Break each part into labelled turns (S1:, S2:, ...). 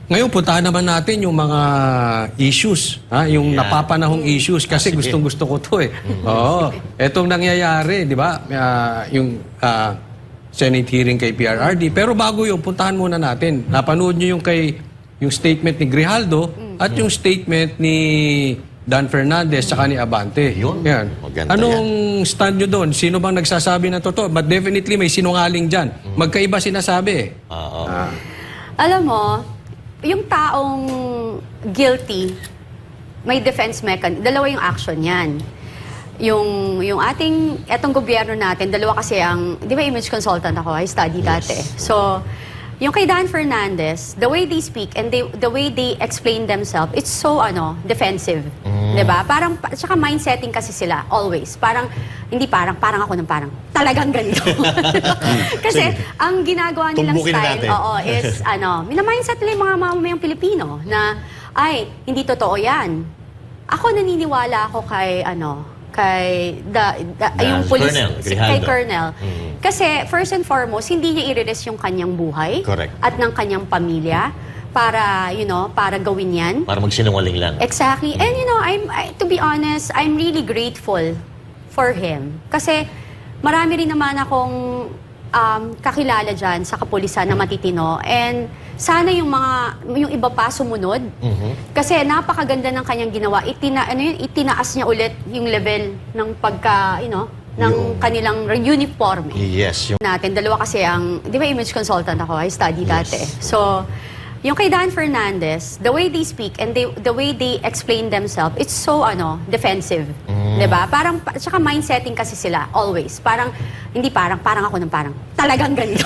S1: Ngayon, puntahan naman natin yung mga issues, yung napapanahong issues, kasi gustong-gusto ko to eh. Oo, etong nangyayari, di ba? Yung Senate hearing kay PRRD. Pero bago yun, puntahan muna natin. Napanood nyo yung statement ni Grijaldo at yung statement ni Dan Fernandez saka ni Abante. Yan. Anong stand nyo doon? Sino bang nagsasabi ng totoo? But definitely may sinungaling dyan. Magkaiba sinasabi eh.
S2: Alam mo, yung taong guilty, may defense mechanism. Dalawa yung action yan. Yung ating, etong gobyerno natin, dalawa kasi ang, di ba image consultant ako, I study dati. So, yung kay Dan Fernandez, the way they speak and the way they explain themselves, it's so, defensive. Di ba? Parang, tsaka mindsetting kasi sila, always. Parang, hindi parang ako ng parang, talagang ganito. Kasi, ang ginagawa nilang style, is, minamindset nila yung mga mamamayang Pilipino, na, ay, hindi totoo yan. Ako naniniwala ako kay, yung police, kay Colonel. Kasi, first and foremost, hindi niya i-risk yung kanyang buhay at ng kanyang pamilya para, para gawin yan.
S3: Para magsinungaling lang.
S2: Exactly. And, to be honest, I'm really grateful for him. Kasi, marami rin naman akong kakilala dyan sa kapulisan na matitino. And, sana yung iba pa sumunod. Kasi napakaganda ng kanyang ginawa. Itinaas niya ulit yung level ng pagka, ng kanilang uniform.
S3: Yes.
S2: Natin, dalawa kasi di ba image consultant ako, I study dati. So, yung kay Dan Fernandez, the way they speak and the way they explain themselves, it's so, defensive. Diba? Parang, tsaka mindsetting kasi sila, always. Parang, hindi parang ako ng parang, talagang ganito.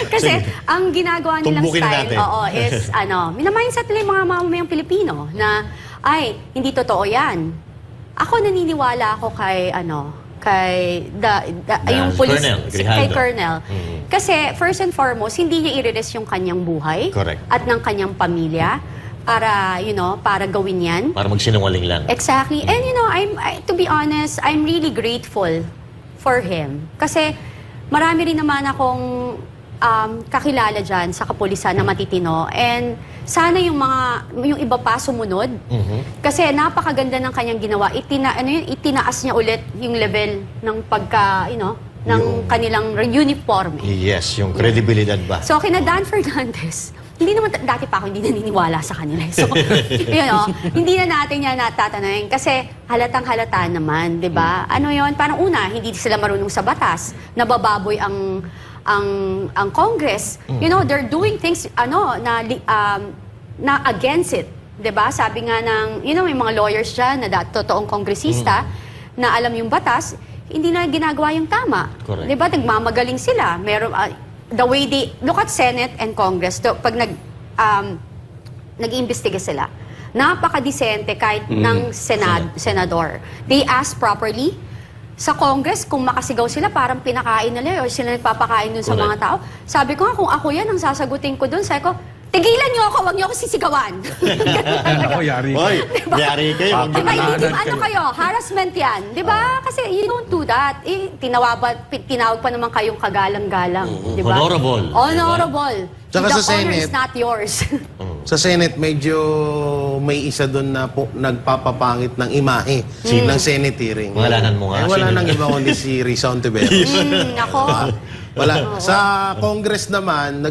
S2: Kasi, ang ginagawa nilang style, is, minamindset nila yung mga mamamayang Pilipino, na, ay, hindi totoo yan. Ako naniniwala ako kay, yung police, kay Colonel. Kasi, first and foremost, hindi niya i-risk yung kanyang buhay at ng kanyang pamilya para, para gawin yan.
S3: Para magsinungaling lang.
S2: Exactly. And, to be honest, I'm really grateful for him. Kasi, marami rin naman akong kakilala dyan sa kapulisan na matitino. And, sana yung iba pa sumunod. Kasi napakaganda ng kanyang ginawa. Itinaas niya ulit yung level ng pagka, ng kanilang uniform.
S3: Yes, yung credibility ba?
S2: So, kina Dan Fernandez, hindi naman, dati pa ako hindi naniniwala sa kanila. So, hindi na natin yan natatanungin. Kasi halatang-halata naman, di ba? Parang una, hindi sila marunong sa batas. Nabababoy ang Congress. They're doing things, na against it. Diba? Sabi nga ng, may mga lawyers dyan na totoong kongresista na alam yung batas, hindi na ginagawa yung tama. Diba? Nagmamagaling sila. Meron, the way they, look at Senate and Congress, pag nag-iimbestiga sila, napaka-disente kahit ng senador. They ask properly. Sa Congress, kung makasigaw sila, parang pinakain nila o sila nagpapakain dun sa mga tao. Sabi ko nga, kung ako yan, ang sasagutin ko dun, sabi ko, tigilan niyo ako, wag niyo ako sisigawan.
S1: Ako, yari.
S2: Diba?
S3: Yari kayo.
S2: Diba, kayo, harassment yan. Diba? Kasi you don't do that. Tinawag pa naman kayong kagalang-galang. Diba?
S3: Honorable.
S2: Honorable.
S4: Tsaka
S2: The
S4: sa
S2: honor
S4: Senate,
S2: is not yours.
S4: Sa Senate, medyo may isa doon na nagpapapangit ng imahe ng Senate hearing.
S3: Walanan mo nga.
S4: Wala nang iba kundi si Risa Ontiveros.
S2: Ako.
S4: Wala. Sa Congress naman,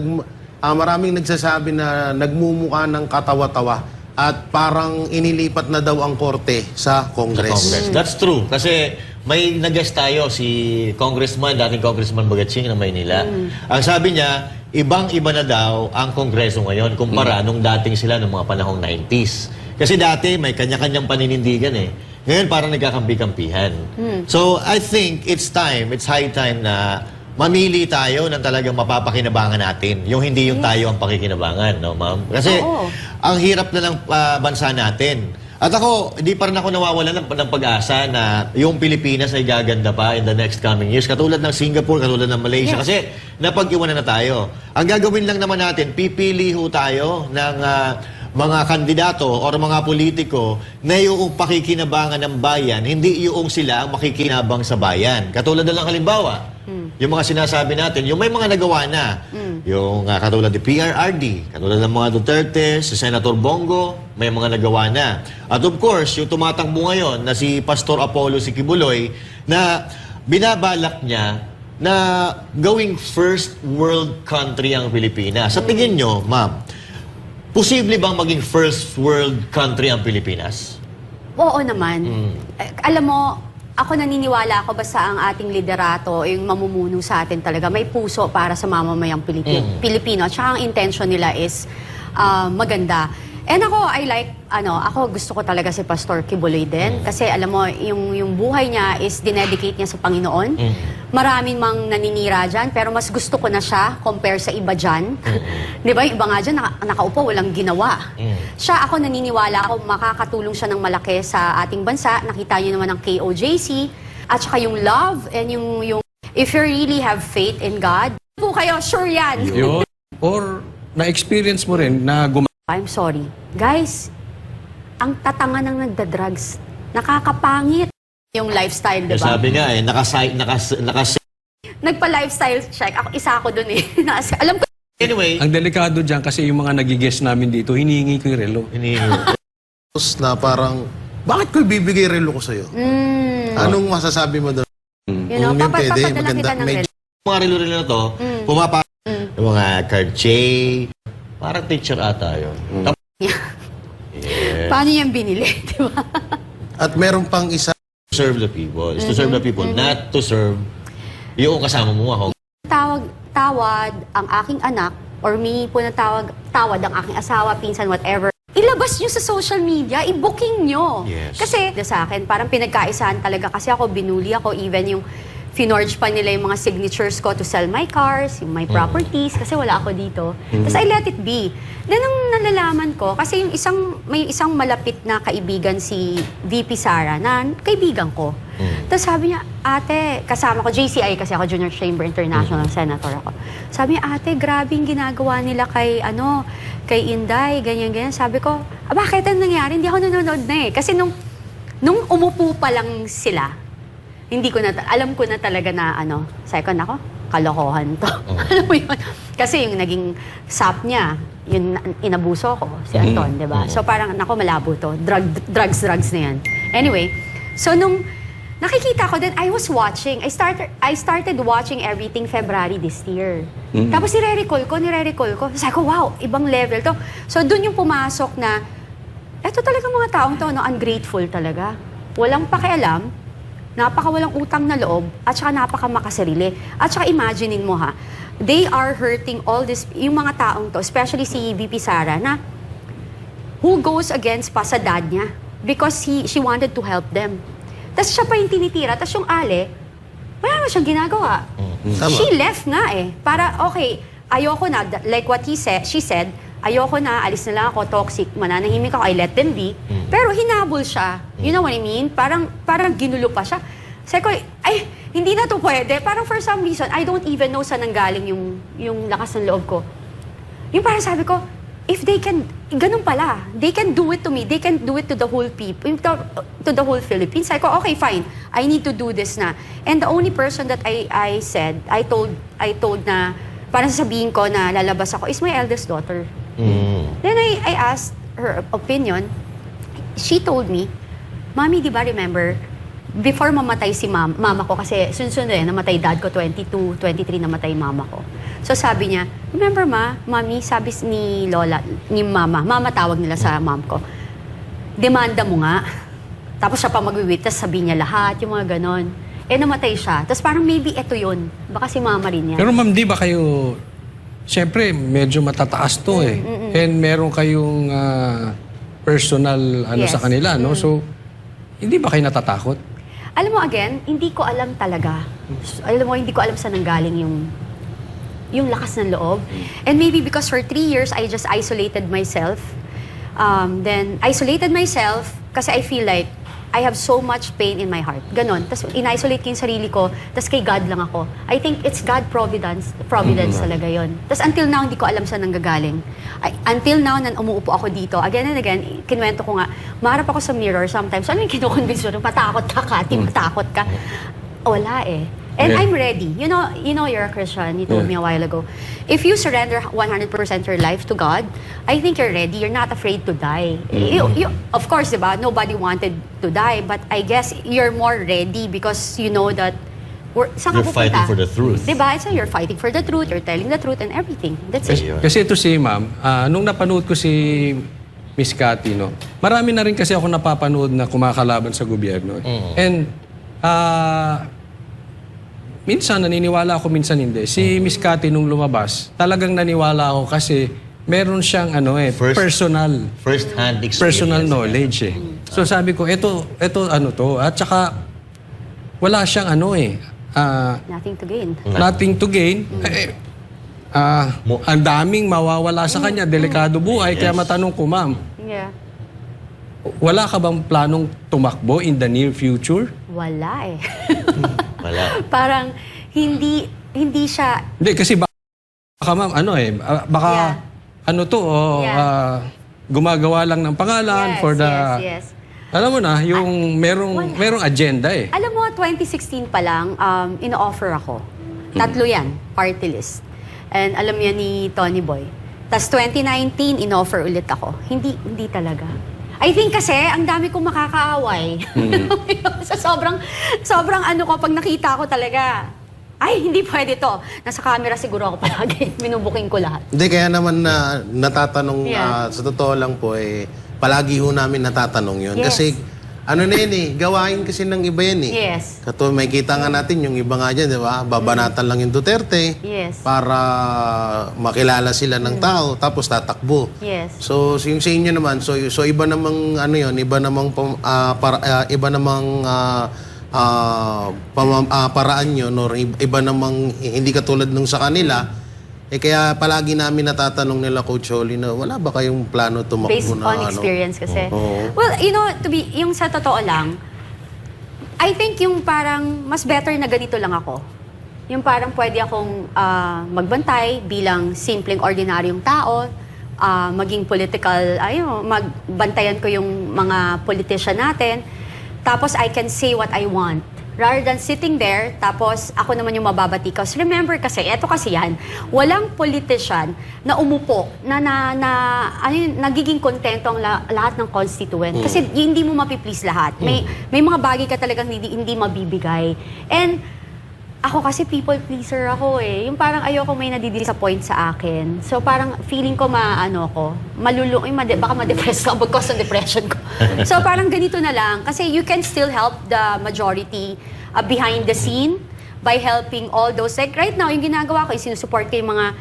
S4: maraming nagsasabi na nagmumukha ng katawa-tawa at parang inilipat na daw ang korte sa Congress.
S3: That's true. Kasi may nag-guest tayo, si dating Congressman Bagatsing ng Maynila. Ang sabi niya, ibang-iba na daw ang Kongreso ngayon kumpara nung dating sila ng mga panahong 90s. Kasi dati may kanya-kanyang paninindigan eh. Ngayon parang nagkakampi-kampihan. So I think it's high time na mamili tayo ng talagang mapapakinabangan natin. Yung hindi yung tayo ang pakikinabangan, no, ma'am? Kasi ang hirap na ng bansa natin. At ako, hindi pa rin ako nawawalan ng pag-asa na yung Pilipinas ay gaganda pa in the next coming years. Katulad ng Singapore, katulad ng Malaysia. Kasi napag-iwanan na tayo. Ang gagawin lang naman natin, pipili ho tayo ng mga kandidato or mga politiko na yung pakikinabangan ng bayan, hindi yung sila ang makikinabang sa bayan. Katulad na lang halimbawa, yung mga sinasabi natin, yung may mga nagawa na, yung katulad ni PRRD, katulad ng mga Duterte, si Senator Bongo, may mga nagawa na. At of course, yung tumatakbo ngayon na si Pastor Apollo Sikibuloy, na binabalak niya na gawing first world country ang Pilipinas. Sa tingin nyo, ma'am, posible bang maging first world country ang Pilipinas?
S2: Oo naman. Alam mo, ako naniniwala ako basta ang ating liderato, yung mamumuno sa atin talaga, may puso para sa mamamayang Pilipino. At saka ang intention nila is maganda. And ako, ako gusto ko talaga si Pastor Kibuloy din. Kasi alam mo, yung buhay niya is dinedicate niya sa Panginoon. Maraming mang naninira dyan, pero mas gusto ko na siya compare sa iba dyan. Di ba? Yung iba nga dyan, nakaupo, walang ginawa. Siya, ako naniniwala ako, makakatulong siya ng malaki sa ating bansa. Nakita niyo naman ang KOJC. At saka yung love and yung if you really have faith in God, po kayo, sure yan.
S1: Yun. Or na-experience mo rin na
S2: I'm sorry. Guys, ang tatanga ng nagda-drugs, nakakapangit yung lifestyle, di ba?
S3: Sabi nga
S2: Nagpa-lifestyle check. Isa ako dun eh. Alam ko,
S3: Anyway,
S1: ang delikado dyan kasi yung mga nagigest namin dito, hinihingi ko yung relo.
S4: Na parang, bakit ko ibibigay relo ko sa'yo? Anong masasabi mo doon?
S2: you know, papadala kita ng relo.
S3: mga relo-relo na to, yung mga Cartier, parang teacher ata yun.
S2: Paano yan binili, di ba?
S4: At meron pang isa,
S3: To serve the people. Is to serve the people, not to serve yung kasama mo ako.
S2: Tawad ang aking anak, or me po na tawad ang aking asawa, pinsan, whatever. Ilabas nyo sa social media, i-booking nyo.
S3: Yes.
S2: Kasi sa akin, parang pinagkaisahan talaga. Kasi ako, binuli ako, even yung finorge pa nila yung mga signatures ko to sell my cars, yung my properties, kasi wala ako dito. Tapos I let it be. Then ang nalalaman ko, kasi may isang malapit na kaibigan si VP Sara, na kaibigan ko. Tapos sabi niya, ate, kasama ko, JCI kasi ako, Junior Chamber International Senator ako. Sabi niya, ate, grabe yung ginagawa nila kay Inday, ganyan-ganyan. Sabi ko, bakit ang nangyari? Hindi ako nanonood na eh. Kasi nung umupo pa lang sila, alam ko na talaga na second ako, kalokohan to. Alam mo yun? Kasi yung naging sap niya, yun inabuso ko, si Anton, di ba? So parang, malabo to. Drugs na yan. Anyway, so nung nakikita ko din, I was watching. I started watching everything February this year. Tapos nire-recall ko. Sabi ko, wow, ibang level to. So dun yung pumasok na, eto talaga mga taong to, ungrateful talaga. Walang pakialam, napakawalang utang na loob, at saka napakamakasarili. At saka imaginein mo ha, they are hurting all this, yung mga taong to, especially si VP Sara, na who goes against pa sa dad niya because she wanted to help them. Tapos siya pa yung tinitira, tapos yung Ale, wala naman siyang ginagawa. She left nga eh. Para, okay, ayoko na, like what she said, ayoko na, alis na lang ako, toxic, mananahimik ako, I let them be. Pero hinabol siya. You know what I mean? Parang ginulo pa siya. Sabi ko, ay, hindi na to pwede. Parang for some reason, I don't even know saan nanggaling yung lakas ng loob ko. Yung parang sabi ko, if they can, ganun pala, they can do it to me, they can do it to the whole people, to the whole Philippines. Sabi ko, okay, fine, I need to do this na. And the only person that I told na, parang sasabihin ko na lalabas ako, is my eldest daughter. Then I asked her opinion. She told me, Mami, di ba remember, before mamatay si mama ko, kasi sunod namatay dad ko, 22, 23 namatay mama ko. So sabi niya, remember Mami, sabi ni Lola, ni Mama tawag nila sa mom ko, demanda mo nga. Tapos siya pa mag-witness, sabi niya lahat, yung mga ganon. Namatay siya. Tapos parang maybe ito yun. Baka si mama rin yan.
S1: Pero ma'am, di ba kayo, siyempre, medyo matataas to eh. And meron kayong personal
S2: Yes.
S1: sa kanila, no? So, hindi ba kayo natatakot?
S2: Alam mo, again, hindi ko alam talaga. Alam mo, hindi ko alam saan nanggaling yung lakas ng loob. And maybe because for 3 years, I just isolated myself. Then, isolated myself kasi I feel like I have so much pain in my heart. Ganon. Tapos in-isolate ko yung sarili ko, tapos kay God lang ako. I think it's God Providence talaga yon. Tapos until now, hindi ko alam saan nanggagaling. Until now, umuupo ako dito, again and again, kinuwento ko nga, maharap ako sa mirror sometimes. Ano yung kinukonvince ko? Patakot ka, Kati, patakot ka. Wala eh. And
S1: Yeah.
S2: I'm ready. You know you're a Christian. You told me a while ago. If you surrender 100% your life to God, I think you're ready. You're not afraid to die. Of course, diba? Nobody wanted to die, but I guess you're more ready because you know that saan ka
S3: You're fighting
S2: pupunta?
S3: for the truth.
S2: Diba? So you're fighting for the truth. You're telling the truth and everything. That's it.
S3: Ayun.
S1: Kasi ito si ma'am, nung napanood ko si Miss Cathy, no, marami na rin kasi ako napapanood na kumakalaban sa gobyerno. And minsan naniniwala ako, minsan hindi. Si Miss Cathy nung lumabas, talagang naniwala ako kasi meron siyang personal
S3: First-hand experience.
S1: personal knowledge eh. So sabi ko, ito ano to. At saka wala siyang
S2: Nothing to gain.
S1: nothing to gain. Ang daming mawawala sa kanya, delikado buhay. Kaya matanong ko, ma'am,
S2: Yeah.
S1: wala ka bang planong tumakbo in the near future?
S2: Wala eh.
S3: Wala.
S2: Parang hindi siya
S1: Hindi, kasi baka ma'am, baka
S2: Yeah.
S1: gumagawa lang ng pangalan for the...
S2: Yes.
S1: Alam mo na, yung merong agenda eh.
S2: Alam mo, 2016 pa lang, ino-offer ako. Tatlo yan, party list. And alam yan ni Tony Boy. Tapos 2019, in-offer ulit ako. Hindi talaga. I think kasi, ang dami kong makakaaway. Sa sobrang ko, pag nakita ko talaga, ay, hindi pwede to. Nasa camera siguro ako palagi. Minubuking ko lahat.
S4: Hindi, kaya naman na natatanong,
S2: Yeah.
S4: sa totoo lang po, palagi ho namin natatanong yun.
S2: Yes.
S4: Kasi, ano na yun gawain kasi ng iba yan
S2: Yes.
S4: Kato, may kita nga natin yung iba nga dyan, di ba? Babanatan lang yung Duterte
S2: Yes.
S4: para makilala sila ng tao, tapos tatakbo.
S2: Yes.
S4: So, yung sa inyo naman, so iba namang, paraan yun, or iba namang hindi katulad nung sa kanila, kaya palagi namin natatanong nila, Coach Holly, na wala ba kayong plano tumakbo
S2: Based
S4: na
S2: on experience kasi.
S4: Oo.
S2: Well, yung sa totoo lang, I think yung parang mas better na ganito lang ako. Yung parang pwede akong magbantay bilang simpleng ordinaryong tao, maging political, magbantayan ko yung mga politician natin, tapos I can say what I want. Rather than sitting there, tapos ako naman yung mababati. Because remember kasi, eto kasi yan, walang politician na umupo, nagiging kontento ang lahat ng constituent. Kasi hindi mo mapiplease lahat. May mga bagay ka talagang hindi mabibigay. And ako kasi people pleaser ako eh. Yung parang ayoko may nadidisappoint sa akin. So parang feeling ko baka ma-depress ka because of depression ko. So parang ganito na lang. Kasi you can still help the majority behind the scene by helping all those. Like right now, yung ginagawa ko, sinusupport ko yung mga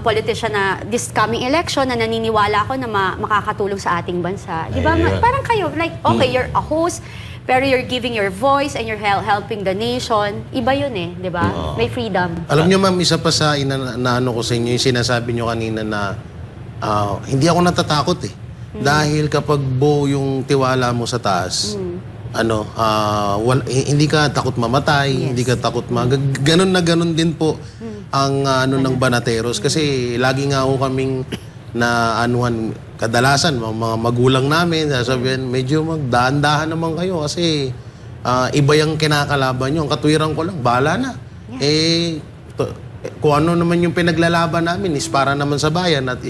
S2: politician na this coming election na naniniwala ko na makakatulong sa ating bansa. Di ba?
S3: Ayun.
S2: Parang kayo, like, okay, you're a host, pero you're giving your voice and you're helping the nation. Iba yun eh, di ba? May freedom.
S4: Alam niyo, ma'am, isa pa sa inaano ko sa inyo, yung sinasabi niyo kanina na hindi ako natatakot eh. Dahil kapag buo yung tiwala mo sa taas, hindi ka takot mamatay, hindi ka takot ganon na ganon din po ang ng Banateros. Kasi lagi nga ako kaming kadalasan, mga magulang namin, sasabihin, medyo magdahan-dahan naman kayo kasi iba yung kinakalaban nyo. Ang katwiran ko lang, bahala na. Kung ano naman yung pinaglalaban namin is para naman sa bayan at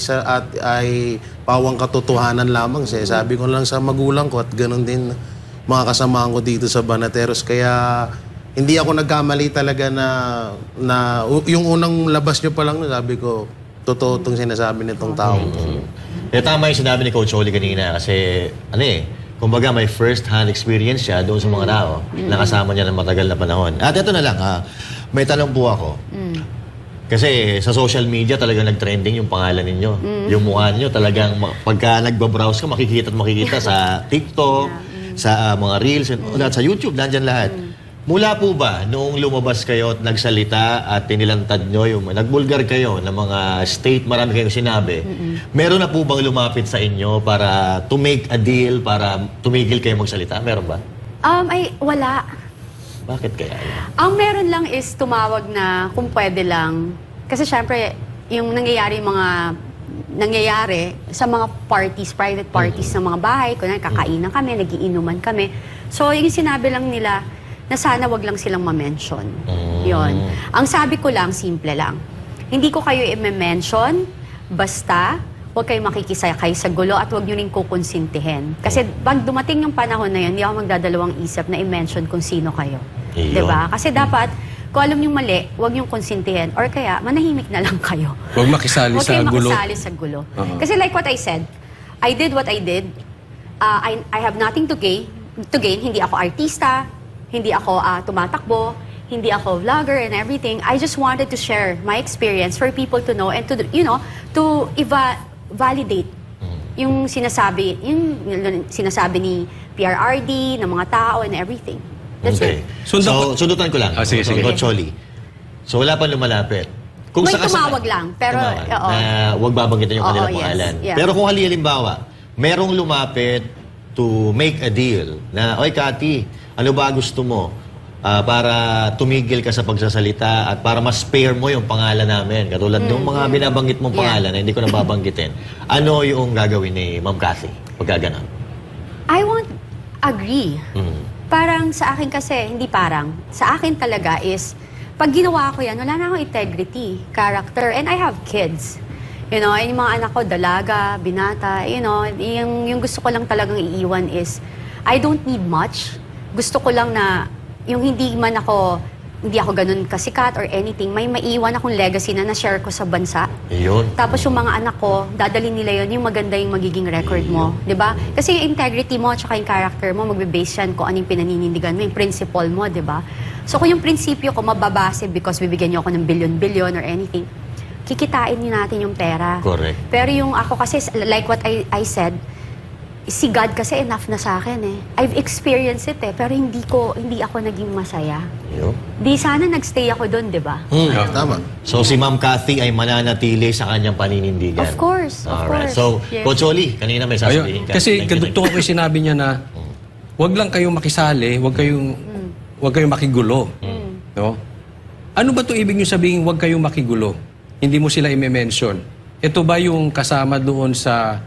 S4: ay pawang katotohanan lamang. Sabi ko lang sa magulang ko at ganun din mga kasamahan ko dito sa Banateros. Kaya hindi ako nagkamali talaga na yung unang labas nyo pa lang, sabi ko, totoo itong sinasabi nitong tao.
S3: Tama yung sinabi ni Coach Holly kanina kasi, kumbaga may first-hand experience siya doon sa mga tao. Nakasama niya ng matagal na panahon. At ito na lang, may tanong po ako. Kasi sa social media talagang nag-trending yung pangalan ninyo. Yung mukha niyo talagang pagka nagbabrowse ka, makikita sa TikTok, sa mga Reels, at sa YouTube, nandyan lahat. Mula po ba, noong lumabas kayo at nagsalita at tinilantad nyo, nagbulgar kayo ng mga state, marami kayong sinabi, meron na po bang lumapit sa inyo para to make a deal, para tumigil kayo magsalita? Meron ba?
S2: Ay, wala.
S3: Bakit kaya?
S2: Ang meron lang is tumawag na kung pwede lang. Kasi syempre, yung nangyayari sa mga parties, private parties ng mga bahay, kunwari kakainan kami, nagiinuman kami. So, yung sinabi lang nila na sana wag lang silang ma-mention. Yun. Ang sabi ko lang, simple lang. Hindi ko kayo i-mention, basta huwag kayo makikisakay sa gulo at huwag nyo rin kukonsintihin. Kasi pag dumating yung panahon na yun, hindi ako magdadalawang isip na i-mention kung sino kayo.
S3: Iyon.
S2: Diba? Kasi dapat, kung alam yung mali, huwag yung konsintihin. Or kaya, manahimik na lang kayo.
S1: Huwag makisali
S2: Huwag
S1: sa
S2: kayong
S1: gulo.
S2: makisali sa gulo.
S1: Oo.
S2: Kasi like what I said, I did what I did. I have nothing to gain. Hindi ako artista, hindi ako tumatakbo, hindi ako vlogger and everything. I just wanted to share my experience for people to know and to, validate yung sinasabi ni PRRD, ng mga tao and everything. That's
S3: Okay.
S2: it.
S3: Sundutan ko lang.
S1: Sige, sige.
S3: Coach Oli. So wala pang lumalapit. Kung
S2: May
S3: sakasakali-
S2: tumawag lang, pero,
S3: Tumawag,
S2: oo.
S3: na huwag babanggitin yung
S2: Oo,
S3: kanilang
S2: yes,
S3: pangalan.
S2: yeah.
S3: Pero kung halimbawa, merong lumapit to make a deal na, oy Cathy, ano ba gusto mo? Para tumigil ka sa pagsasalita at para mas spare mo yung pangalan namin. Katulad ng mga binabanggit mong
S2: Yeah.
S3: pangalan na hindi ko na babanggitin. Ano yung gagawin ni Ma'am Cathy? Pagka ganun.
S2: I won't agree.
S3: Mm.
S2: Parang sa akin kasi, hindi parang, sa akin talaga is, pag ginawa ko yan, wala na akong integrity, character, and I have kids. You know, yung mga anak ko, dalaga, binata, yung gusto ko lang talagang iiwan is, I don't need much. Gusto ko lang na, yung hindi ako ganun kasikat or anything, may maiwan akong legacy na na-share ko sa bansa.
S3: Yun.
S2: Tapos yung mga anak ko, dadalhin nila yon yung maganda yung magiging record mo. 'Di ba? Kasi yung integrity mo at yung character mo, magbe-base yan kung anong pinaninindigan mo, yung principle mo, 'di ba? So kung yung prinsipyo ko mababase because bibigyan niyo ako ng billion or anything, kikitain niyo natin yung pera.
S3: Correct.
S2: Pero yung ako kasi, like what I said, si God kasi enough na sa akin eh. I've experienced it eh, pero hindi ako naging masaya.
S3: Yun.
S2: Di sana nagstay ako doon, 'di ba?
S4: Tama.
S3: So si Ma'am Cathy ay mananatili sa kanyang paninindigan.
S2: Of course, of
S3: Alright.
S2: course.
S3: So,
S2: Yes.
S3: Coach Oli, kanina may sasabihin ka.
S1: Kasi
S3: Thank you,
S1: kadugtong ako yung sinabi niya na wag lang kayong makisali, wag kayong makigulo. No? Ano ba 'to ibig niyo sabihin wag kayong makigulo? Hindi mo sila i-mention. Ito ba yung kasama doon sa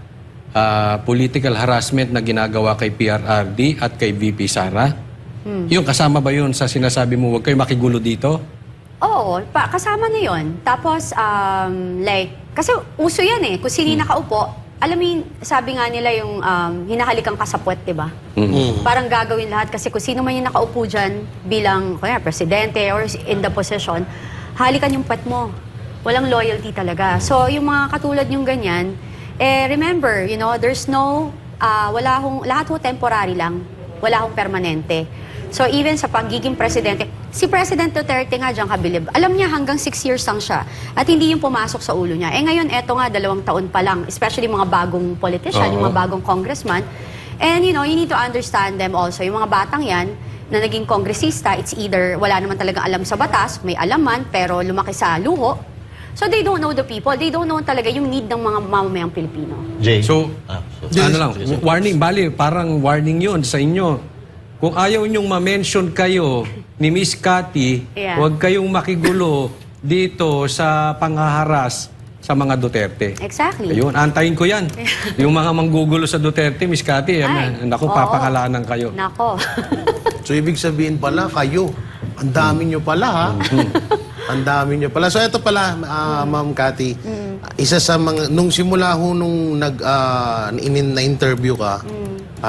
S1: political harassment na ginagawa kay PRRD at kay VP Sara? Yung kasama ba yun sa sinasabi mo, huwag kayo makigulo dito?
S2: Oo, kasama na yon. Tapos, kasi uso yan eh. Kung sino yung nakaupo, alam mo yung, sabi nga nila yung hinahalikan ka sa puwet, di ba? Parang gagawin lahat kasi kung sino man yung nakaupo dyan bilang presidente or in the position, halikan yung puwet mo. Walang loyalty talaga. So, yung mga katulad yung ganyan, remember, there's lahat ho temporary lang. Wala akong permanente. So, even sa pagiging presidente, si President Duterte nga dyan kabilib, alam niya hanggang 6 years lang siya at hindi yung pumasok sa ulo niya. Ngayon, eto nga, 2 taon pa lang, especially mga bagong politician, yung mga bagong congressman. And, you need to understand them also. Yung mga batang yan, na naging kongresista, it's either wala naman talagang alam sa batas, may alam man, pero lumaki sa luho. So they don't know the people. They don't know talaga yung need ng mga mamamayang Pilipino.
S3: Jay.
S1: So, warning, parang warning yun sa inyo. Kung ayaw nyong ma-mention kayo ni Miss Cathy,
S2: Yeah.
S1: huwag kayong makigulo dito sa panghaharas sa mga Duterte.
S2: Exactly.
S1: Ayun, antayin ko yan. Yung mga manggugulo sa Duterte, Miss Cathy, naku,
S2: oo.
S1: papangalanan kayo.
S2: Nako.
S4: So, ibig sabihin pala, kayo, ang dami nyo pala, ha? Ang dami nyo pala. So, ito pala, Ma'am Cathy, isa sa mga, nung simula ho nung na-interview ka,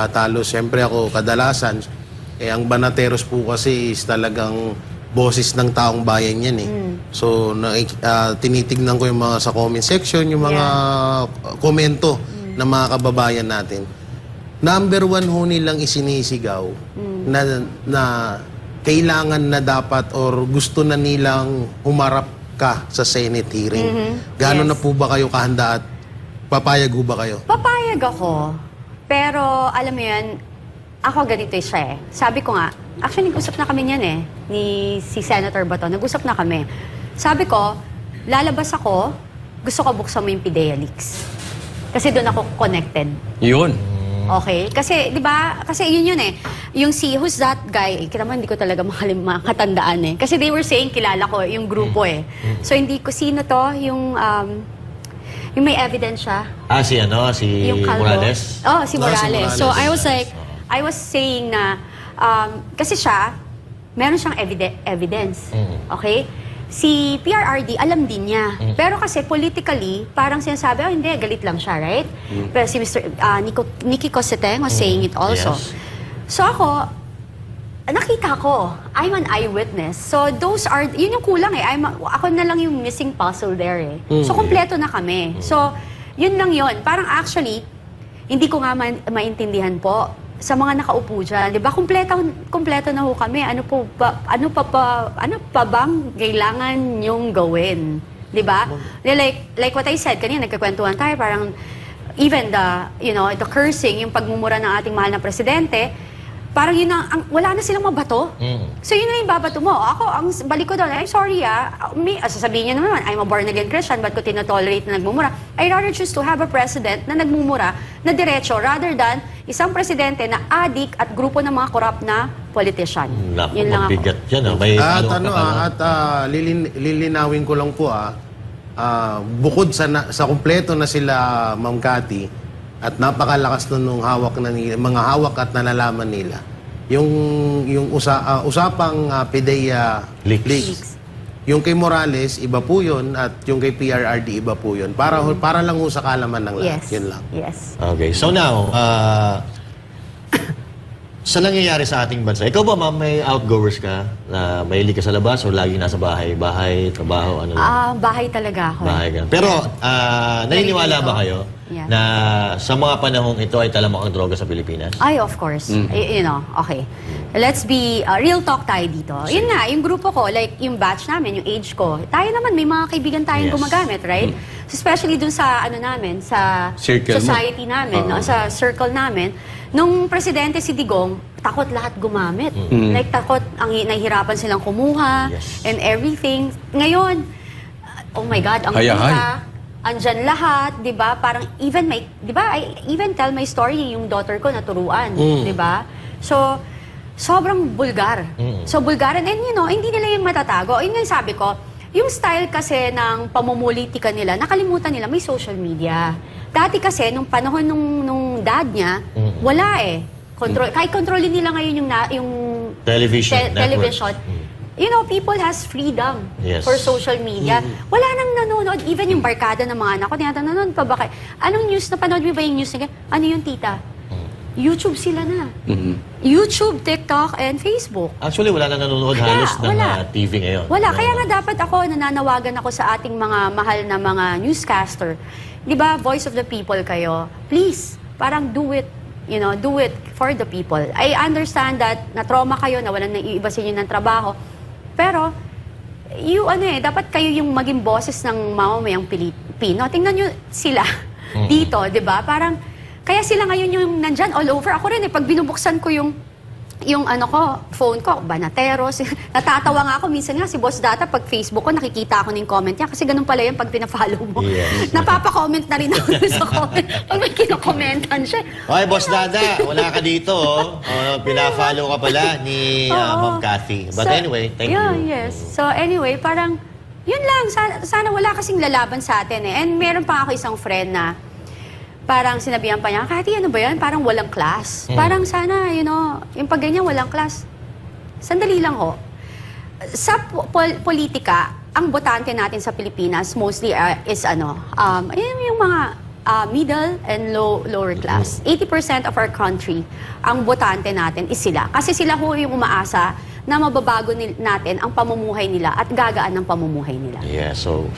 S4: talo, siyempre ako, kadalasan, ang Banateros po kasi is talagang boses ng taong bayan yan eh. So, tinitignan ko yung mga sa comment section, yung mga komento ng mga kababayan natin. Number 1 ho nilang isinisigaw na kailangan na dapat or gusto na nilang humarap ka sa Senate hearing. Gaano
S2: Yes.
S4: na po ba kayo kahanda at papayag ho ba kayo?
S2: Papayag ako. Pero, alam mo yan, ako ganito siya eh. Sabi ko nga, actually, nag-usap na kami niyan eh, ni si Senator Bato. Nag-usap na kami. Sabi ko, lalabas ako, gusto ko buksan mo yung PIDEA leaks. Kasi doon ako connected.
S1: Yun.
S2: Okay? Kasi, di ba, kasi yun eh. Yung who's that guy, kita mo, hindi ko talaga makatandaan eh. Kasi they were saying, kilala ko yung grupo eh. So, hindi ko, sino to? Yung may evidence siya.
S3: Si
S2: Yung Calvo.
S3: Morales?
S2: Oh, si Morales.
S4: Morales.
S2: So, I was like, I was saying na, kasi siya, meron siyang evidence. Okay? Si PRRD, alam din niya. Pero kasi politically, parang sinasabi, oh hindi, galit lang siya, right? Pero si Mr. Nicky Cosseteng was saying it also.
S3: Yes.
S2: So ako, nakita ko, I'm an eyewitness. So those are, yun yung kulang eh. Ako na lang yung missing puzzle there eh. So kompleto na kami. So, yun lang yun. Parang actually, hindi ko nga maintindihan po sa mga nakaupo dyan, di ba? Kompleto na ho kami. Ano pa bang kailangan nyong gawin? Di ba? Like what I said kanina, nagkakwentuhan tayo, parang even the cursing, yung pagmumura ng ating mahal na presidente, parang yun wala na silang mabato. So yun na yung babato mo. Ako, ang balik ko doon, I'm sorry sasabihin niya naman, I'm a born-again Christian, ba't ko tinotolerate na nagmumura? I rather choose to have a president na nagmumura na diretso rather than isang presidente na adik at grupo ng mga korap na politician. Yun lang ako.
S3: Mabigat yan. May
S4: Lilinawin ko lang po bukod sa kumpleto na sila Ma'am Cathy, at napakalakas nung hawak na nila, mga hawak at nalalaman nila. Yung usapang PIDEA leaks. Yung kay Morales, iba po yun, at yung kay PRRD, iba po yun. Para lang sa kalaman ng lahat.
S2: Yes.
S4: Yun lang.
S2: Yes.
S3: Okay. So now, sa nangyayari sa ating bansa, ikaw ba ma'am, may outgoers ka? Na mahilig ka sa labas o lagi nasa bahay? Bahay, trabaho, ano lang?
S2: Bahay talaga ako.
S3: Bahay ka. Pero, naniniwala ba kayo
S2: Yeah.
S3: na sa mga panahong ito ay talamak ang droga sa Pilipinas?
S2: Ay, of course. Okay. Let's be, real talk tayo dito. Yun nga, yung grupo ko, like yung batch namin, yung age ko, tayo naman, may mga kaibigan tayong
S3: Yes.
S2: gumagamit, right? So, especially dun sa, namin, sa
S1: Circle mo.
S2: society namin, no? Sa circle namin. Nung presidente si Digong, takot lahat gumamit. Like, takot, nahihirapan silang kumuha,
S3: Yes.
S2: and everything. Ngayon, oh my God, ang
S1: Hayahay.
S2: tita, andyan lahat, 'di ba? Parang even 'di ba? I even tell my story yung daughter ko naturuan, 'di ba? So sobrang bulgar. So bulgar and hindi nila yung matatago. Yun yung sabi ko, yung style kasi ng pamumulitika nila, nakalimutan nila may social media. Dati kasi nung panahon nung dad niya, wala eh. Kahit kontrolin nila ngayon yung
S3: Television. network.
S2: television. People has freedom
S3: Yes.
S2: for social media. Wala nang nanonood. Even yung barkada ng mga anak ko, nanonood pa ba kayo? Anong news? Napanood mo ba yung news? Ano yung tita? YouTube sila na. YouTube, TikTok, and Facebook.
S3: Actually, wala na nanonood halos ng TV ngayon.
S2: Wala. Kaya nga dapat ako, nananawagan ako sa ating mga mahal na mga newscaster. Di ba, voice of the people kayo. Please, parang do it. Do it for the people. I understand that na-trauma kayo, nawalan ng iba sa inyo ng trabaho. Pero, dapat kayo yung maging boses ng mamamayang Pilipino. Tingnan nyo sila dito, di ba? Parang, kaya sila ngayon yung nandyan all over. Ako rin pag binubuksan ko yung phone ko, Banateros. Natatawa nga ako. Minsan nga si Boss Data, pag Facebook ko, nakikita ako ng comment niya. Kasi ganun pala yun pag pina-follow mo.
S3: Yes.
S2: Napapa-comment na rin ako sa comment. Pag may kinokomentan siya.
S3: Okay, Boss Dada, wala ka dito. Pina-follow ka pala ni Ma'am Cathy. But anyway, thank you.
S2: Yes. So anyway, parang, yun lang. Sana wala kasing lalaban sa atin eh. And meron pa ako isang friend na, parang sinabihan pa niya, Cathy, ano ba yan? Parang walang class. Parang sana, yung pag ganyan, walang class. Sandali lang ho. Sa politika, ang botante natin sa Pilipinas mostly is yung mga middle and lower class. 80% of our country, ang botante natin is sila. Kasi sila ho yung umaasa na mababago natin ang pamumuhay nila at gagaan ng pamumuhay nila.
S3: Yeah, so